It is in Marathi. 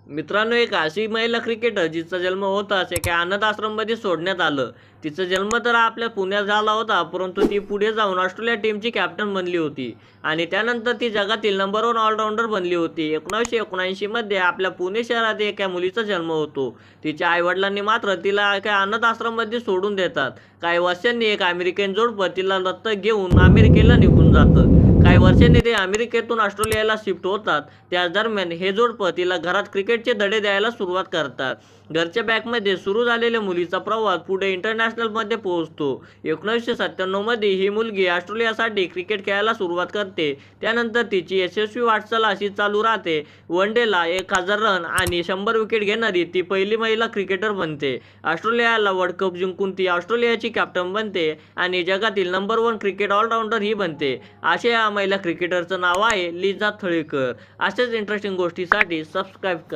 मित्रांनो, एक अशी महिला क्रिकेटर जिचा जन्म होताच एका अनाथ आश्रममध्ये सोडण्यात आलं. तिचा जन्म तर आपल्या पुण्यात झाला होता, परंतु ती पुढे जाऊन ऑस्ट्रेलिया टीमची कॅप्टन बनली होती आणि त्यानंतर ती जगातील नंबर 1 ऑलराऊंडर बनली होती. 1979 मध्ये आपल्या पुणे शहरात एका मुलीचा जन्म होतो. तिच्या आईवडिलांनी मात्र तिला एका अनाथ आश्रममध्ये सोडून देतात. काही वर्षांनी एक अमेरिकन जोडपं तिला दत्तक घेऊन अमेरिकेला निघून जातं. काही वर्षांनी ते अमेरिकेतून ऑस्ट्रेलियाला शिफ्ट होतात. त्याच दरम्यान हे जोडपं तिला घरात क्रिकेटचे धडे द्यायला सुरुवात करतात. घरच्या बॅगमध्ये सुरू झालेल्या मुलीचा प्रवास पुढे इंटरनॅशनलमध्ये पोहोचतो. 1997 मध्ये ही मुलगी ऑस्ट्रेलियासाठी क्रिकेट खेळायला सुरुवात करते. त्यानंतर तिची यशस्वी वाटचाल अशी चालू राहते. वन डेला 1000 रन आणि 100 विकेट घेणारी ती पहिली महिला क्रिकेटर बनते. ऑस्ट्रेलियाला वर्ल्ड कप जिंकून ती ऑस्ट्रेलियाची कॅप्टन बनते आणि जगातील नंबर 1 क्रिकेट ऑलराऊंडर ही बनते. अशा या महिला क्रिकेटरचं नाव आहे लिझा थळीकर. अशाच इंटरेस्टिंग गोष्टीसाठी सबस्क्राईब करा.